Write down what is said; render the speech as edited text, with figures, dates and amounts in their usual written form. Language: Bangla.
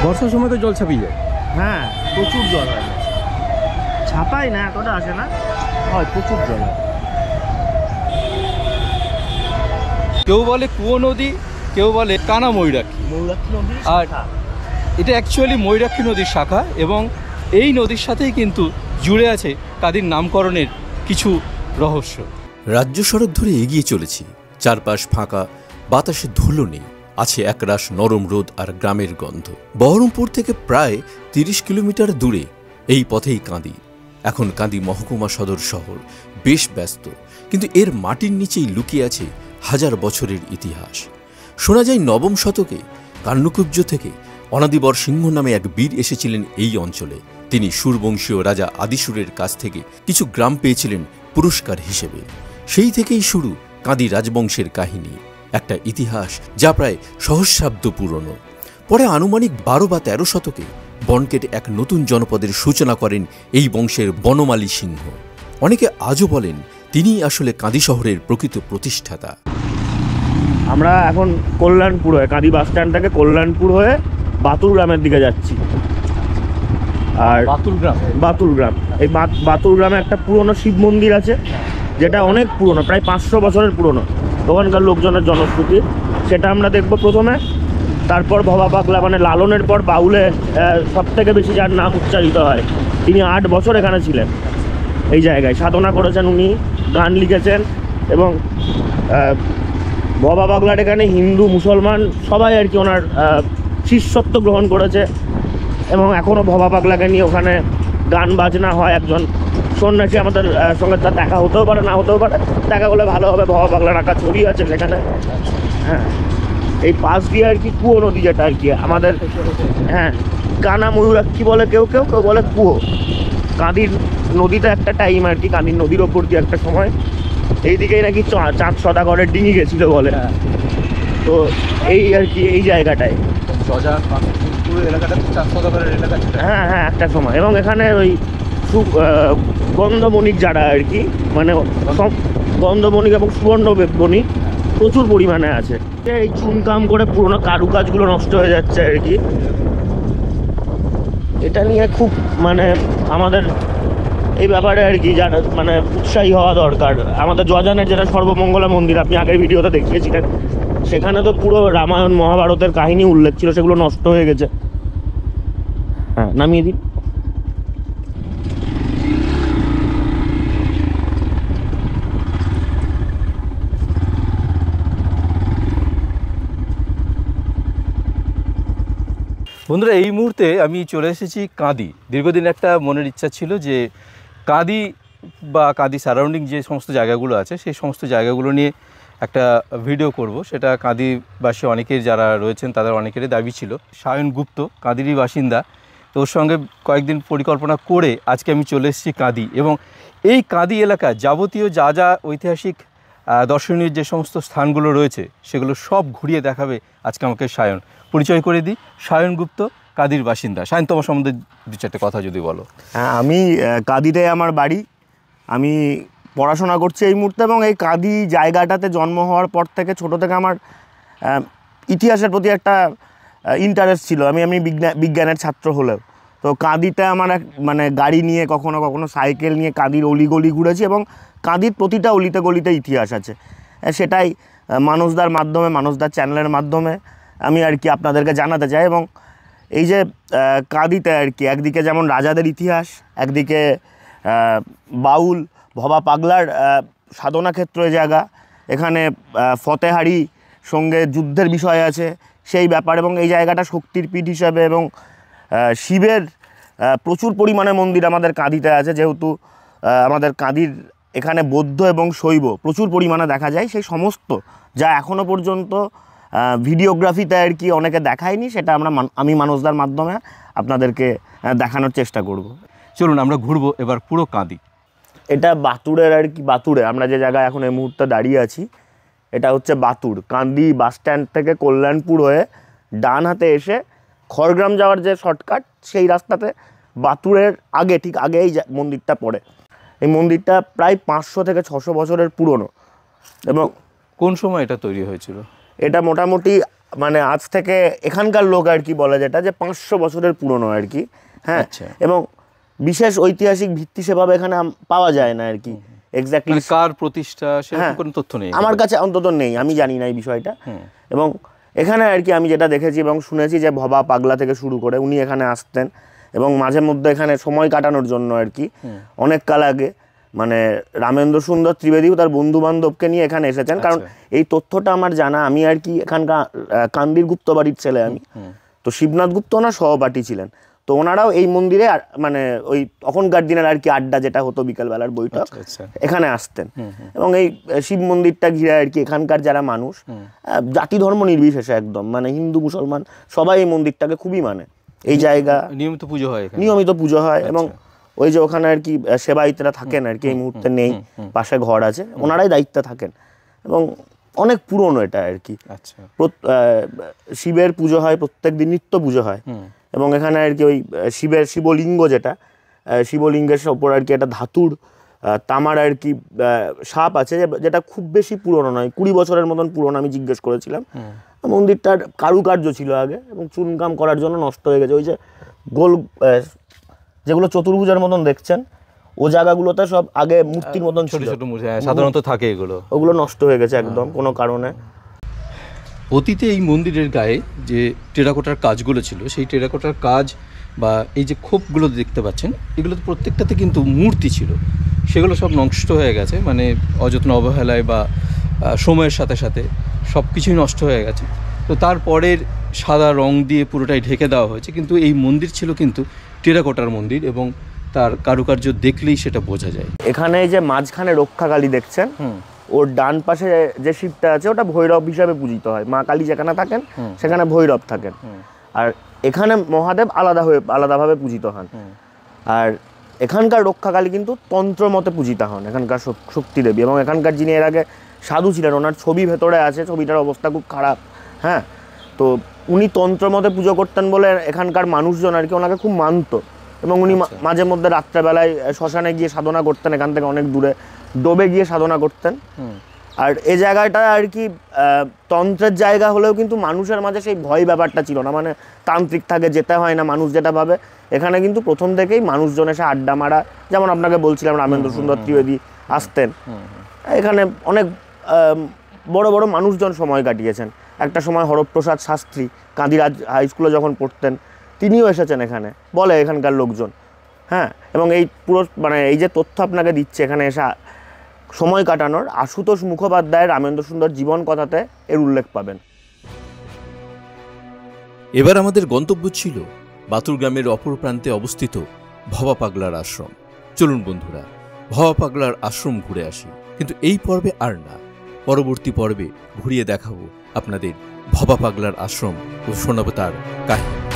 বর্ষার সময় তো জল ছাপিয়ে যায়। হ্যাঁ, প্রচুর জল হয়, ছাপাই না, এতটা আসে না, হয় প্রচুর জল হয়। কেউ বলে কুয়ো নদী, কেউ বলে কানা ময়ূরাক্ষী। আর এটা অ্যাকচুয়ালি ময়ূরাক্ষী নদীর শাখা, এবং এই নদীর সাথেই কিন্তু জুড়ে আছে কাদির নামকরণের কিছু রহস্য। রাজ্য সড়ক ধরে এগিয়ে চলেছি, চারপাশ ফাঁকা, বাতাসে ধুলো নেই, আছে একরাশ নরম রোদ আর গ্রামের গন্ধ। বহরমপুর থেকে প্রায় 30 কিলোমিটার দূরে এই পথেই কাঁদি। এখন কাঁদি মহকুমা সদর শহর, বেশ ব্যস্ত, কিন্তু এর মাটির নিচেই লুকিয়ে আছে হাজার বছরের ইতিহাস। শোনা যায় নবম শতকে কান্নকুব্জ থেকে অনাদিবর সিংহ নামে এক বীর এসেছিলেন এই অঞ্চলে। তিনি সুরবংশীয় রাজা আদিসুরের কাছ থেকে কিছু গ্রাম পেয়েছিলেন পুরস্কার হিসেবে। সেই থেকেই শুরু কাঁদি রাজবংশের কাহিনী, একটা ইতিহাস যা প্রায় সহস্রাব্দ পুরনো। পরে আনুমানিক 12 বা 13 শতকে বন কেটে এক নতুন জনপদের সূচনা করেন এই বংশের বনমালী সিংহ। অনেকে আজও বলেন তিনিই আসলে কাঁদি শহরের প্রকৃত প্রতিষ্ঠাতা। আমরা এখন কল্যাণপুর হয়ে, কাঁদি বাস স্ট্যান্ড থেকে কল্যাণপুর হয়ে বাতুল গ্রামের দিকে যাচ্ছি। আর বাতুল গ্রাম, এই বাতুল গ্রামে একটা পুরনো শিব মন্দির আছে, যেটা অনেক পুরনো, প্রায় 500 বছরের পুরনো, ওখানকার লোকজনের জনশ্রুতি। সেটা আমরা দেখব প্রথমে। তারপর ভবা পাগলা, মানে লালনের পর বাউলে সব থেকে বেশি যার নাম উচ্চারিত হয়, তিনি 8 বছর এখানে ছিলেন, এই জায়গায় সাধনা করেছেন, উনি গান লিখেছেন। এবং ভবা পাগলার এখানে হিন্দু মুসলমান সবাই আর কি ওনার শিষ্যত্ব গ্রহণ করেছে, এবং এখনও ভবা পাগলাকে নিয়ে ওখানে গান বাজনা হয়। একজন সন্ন্যাসী আমাদের সঙ্গে তার দেখা হতেও পারে, না হতেও পারে, দেখা হলে ভালো হবে। ভবা পাগলার আঁকা ছবি আছে সেখানে। হ্যাঁ, এই পাশ দিয়ে আর কি কুয়ো নদী, যেটা আর কি আমাদের, হ্যাঁ, কানা ময়ূরাক্ষী বলে কেউ কেউ, কেউ বলে কুয়ো। কাঁদির নদীটা একটা টাইম আর কি, কাঁদির নদীর ওপর দিয়ে একটা সময় এইদিকেই নাকি চাঁদ সদাগরের ডিঙি গেছিল বলে। তো এই আর কি এই জায়গাটায়, হ্যাঁ হ্যাঁ, একটা সময়। এবং এখানে ওই গন্ধবণিক যারা আর কি, মানে গন্ধবণিক এবং সুবর্ণ বণিক প্রচুর পরিমাণে আছে। এই চুনকাম করে পুরোনো কারুকাজগুলো নষ্ট হয়ে যাচ্ছে আর কি। এটা নিয়ে খুব মানে আমাদের এই ব্যাপারে আর কি যারা মানে উৎসাহী হওয়া দরকার। আমাদের জজানের যেটা সর্বমঙ্গলা মন্দির, আপনি আগের ভিডিওতে দেখিয়েছিলেন, সেখানে তো পুরো রামায়ণ মহাভারতের কাহিনী উল্লেখ ছিল, সেগুলো নষ্ট হয়ে গেছে। হ্যাঁ, নামিয়ে দিন। বন্ধুরা, এই মুহূর্তে আমি চলে এসেছি কাঁদি। দীর্ঘদিন একটা মনের ইচ্ছা ছিল যে কাঁদি বা কাঁদি সারাউন্ডিং যে সমস্ত জায়গাগুলো আছে, সেই সমস্ত জায়গাগুলো নিয়ে একটা ভিডিও করব। সেটা কাঁদিবাসী অনেকের যারা রয়েছেন তাদের অনেকেরই দাবি ছিল। সায়ন গুপ্ত কাঁদিরই বাসিন্দা, তো ওর সঙ্গে কয়েকদিন পরিকল্পনা করে আজকে আমি চলে এসেছি কাঁদি। এবং এই কাঁদি এলাকা যাবতীয় যা যা ঐতিহাসিক দর্শনীয় যে সমস্ত স্থানগুলো রয়েছে সেগুলো সব ঘুরিয়ে দেখাবে আজকে আমাকে সায়ন। পরিচয় করে দিই, সায়ন গুপ্ত কাঁদির বাসিন্দা। সায়ন, তোমার সম্বন্ধে 2-4টে কথা যদি বলো। হ্যাঁ, আমি কাঁদিতে আমার বাড়ি, আমি পড়াশোনা করছি এই মুহূর্তে। এবং এই কাঁদি জায়গাটাতে জন্ম হওয়ার পর থেকে, ছোটো থেকে আমার ইতিহাসের প্রতি একটা ইন্টারেস্ট ছিল। আমি বিজ্ঞানের ছাত্র হলেও তো কাঁদিতে আমার মানে গাড়ি নিয়ে, কখনো কখনো সাইকেল নিয়ে কাঁদির অলিগলি ঘুরেছি। এবং কাঁদির প্রতিটা অলিতে গলিতে ইতিহাস আছে। সেটাই মানসদার মাধ্যমে, মানসদার চ্যানেলের মাধ্যমে আমি আর কি আপনাদেরকে জানাতে চাই। এবং এই যে কাঁদিতে আর কি একদিকে যেমন রাজাদের ইতিহাস, একদিকে বাউল ভবা পাগলার সাধনা ক্ষেত্র জায়গা, এখানে ফতেহারি সঙ্গে যুদ্ধের বিষয় আছে সেই ব্যাপার। এবং এই জায়গাটা শক্তির পীঠ হিসাবে এবং শিবের প্রচুর পরিমাণে মন্দির আমাদের কাঁদিতে আছে। যেহেতু আমাদের কাঁদির এখানে বৌদ্ধ এবং শৈব প্রচুর পরিমাণে দেখা যায়, সেই সমস্ত যা এখনও পর্যন্ত ভিডিওগ্রাফিতে আর কি অনেকে দেখায়নি, সেটা আমি মানসদার মাধ্যমে আপনাদেরকে দেখানোর চেষ্টা করব। চলুন আমরা ঘুরবো এবার পুরো কাঁদি। এটা বাতুড়ের আর কি, বাতুড়ে আমরা যে জায়গায় এখন এই মুহূর্তে দাঁড়িয়ে আছি, এটা হচ্ছে বাতুড়। কান্দি বাস স্ট্যান্ড থেকে কল্যাণপুর হয়ে ডান হাতে এসে খড়গ্রাম যাওয়ার যে শর্টকাট, সেই রাস্তাতে বাতুড়ের আগে, ঠিক আগে এই মন্দিরটা পড়ে। এই মন্দিরটা প্রায় 500 থেকে 600 বছরের পুরনো। এবং কোন সময় এটা তৈরি হয়েছিল? এটা মোটামুটি মানে আজ থেকে এখানকার লোক আর কি বলে যেটা যে 500 বছরের পুরনো আর কি। হ্যাঁ, এবং বিশেষ ঐতিহাসিক ভিত্তি সেভাবে এখানে পাওয়া যায় না আর কি। এক্স্যাক্টলি কার প্রতিষ্ঠা সেরকম কোনো তথ্য নেই আমার কাছে, অন্তত নেই, আমি জানি না এই বিষয়টা। এবং এখানে আর কি আমি যেটা দেখেছি এবং শুনেছি যে ভবা পাগলা থেকে শুরু করে উনি এখানে আসতেন এবং মাঝে মধ্যে এখানে সময় কাটানোর জন্য আর কি অনেক কাল আগে মানে রামেন্দ্র সুন্দর ত্রিবেদীও তার বন্ধু বান্ধবকে নিয়ে এখানে এসেছেন। কারণ এই তথ্যটা আমার জানা, আমি আর কি এখানকার কান্দির গুপ্ত বাড়ির ছেলে আমি, তো শিবনাথ গুপ্ত ওনার সহপাঠী ছিলেন, তো ওনারাও এই মন্দিরে মানে ওই তখনকার দিনের আর কি আড্ডা যেটা হতো বিকেলবেলার বৈঠক, এখানে আসতেন। এবং এই শিব মন্দিরটা ঘিরে আর কি এখানকার যারা মানুষ জাতি ধর্ম নির্বিশেষে একদম মানে হিন্দু মুসলমান সবাই এই মন্দিরটাকে খুবই মানে। এই জায়গা নিয়মিত পুজো হয় এবং ওই যে ওখানে আর কি সেবায়িতরা থাকেন আর কি, এই মুহূর্তে নেই, পাশে ঘর আছে, ওনারাই দায়িত্বে থাকেন এবং অনেক পুরনো এটা আর কি। শিবের পুজো হয় প্রত্যেক দিন, নিত্য পুজো হয় এবং এখানে আর কি ওই শিবলিঙ্গ যেটা, শিবলিঙ্গের ওপর আর কি একটা ধাতুর তামার আর কি সাপ আছে যেটা খুব বেশি পুরনো নয়, 20 বছরের মতন পুরনো, আমি জিজ্ঞেস করেছিলাম। মন্দিরটার কারুকার্য ছিল আগে এবং চুনকাম করার জন্য নষ্ট হয়ে গেছে। ওই যে গোল যেগুলো চতুর্ভুজের মতন দেখছেন ও জায়গাগুলোতে সব আগে মূর্তির মতন ছোট ছোট সাধারণত থাকে, ওগুলো নষ্ট হয়ে গেছে একদম কোনো কারণে। অতীতে এই মন্দিরের গায়ে যে টেরাকোটার কাজগুলো ছিল, সেই টেরাকোটার কাজ বা এই যে খোপগুলো দেখতে পাচ্ছেন, এগুলোতে প্রত্যেকটাতে কিন্তু মূর্তি ছিল, সেগুলো সব নষ্ট হয়ে গেছে, মানে অযত্ন অবহেলায় বা সময়ের সাথে সাথে সব কিছুই নষ্ট হয়ে গেছে। তো তারপরের সাদা রং দিয়ে পুরোটাই ঢেকে দেওয়া হয়েছে, কিন্তু এই মন্দির ছিল কিন্তু টেরাকোটার মন্দির এবং তার কারুকার্য দেখলেই সেটা বোঝা যায়। এখানে যে মাঝখানে রক্ষাকালী দেখছেন, ওর ডান পাশে যে শিবটা আছে ওটা ভৈরব হিসাবে পূজিত হয়। মা কালী যেখানে থাকেন সেখানে ভৈরব থাকেন, আর এখানে মহাদেব আলাদাভাবে পূজিত হন। আর এখানকার রক্ষাকালী কিন্তু তন্ত্র মতে পূজিতা হন, এখানকার শক্তি দেবী। এবং এখানকার যিনি এর আগে সাধু ছিলেন, ওনার ছবি ভেতরে আছে, ছবিটার অবস্থা খুব খারাপ। হ্যাঁ, তো উনি তন্ত্র মতে পুজো করতেন বলে এখানকার মানুষজন আর কি ওনাকে খুব মানত এবং উনি মাঝে মধ্যে রাত্রেবেলায় শ্মশানে গিয়ে সাধনা করতেন, এখান থেকে অনেক দূরে ডোবে গিয়ে সাধনা করতেন। আর এই জায়গাটা আর কি তন্ত্রের জায়গা হলেও কিন্তু মানুষের মাঝে সেই ভয় ব্যাপারটা ছিল না, মানে তান্ত্রিক থাকে যেতে হয় না মানুষ যেটা ভাবে। এখানে কিন্তু প্রথম থেকেই মানুষজন এসে আড্ডা মারা, যেমন আপনাকে বলছিলাম রামেন্দ্র সুন্দর ত্রিবেদী আসতেন, এখানে অনেক বড় বড় মানুষজন সময় কাটিয়েছেন। একটা সময় হরপ্রসাদ শাস্ত্রী কাঁদিরাজ হাই স্কুলে যখন পড়তেন তিনিও এসেছেন এখানে, বলে এখানকার লোকজন। হ্যাঁ, এবং এই পুরো মানে এই যে তথ্য আপনাকে দিচ্ছে এখানে এসে সময় কাটানোর, আশুতোষ মুখোপাধ্যায়ের রামেন্দ্র সুন্দর জীবন কথাতে এর উল্লেখ পাবেন। এবার আমাদের গন্তব্য ছিল বাতুর গ্রামের অপর প্রান্তে অবস্থিত ভবা পাগলার আশ্রম। চলুন বন্ধুরা, ভবা পাগলার আশ্রম ঘুরে আসি, কিন্তু এই পর্বে আর না, পরবর্তী পর্বে ঘুরিয়ে দেখাবো আপনাদের ভবা পাগলার আশ্রম ও শোনাবো তার কাহিনী।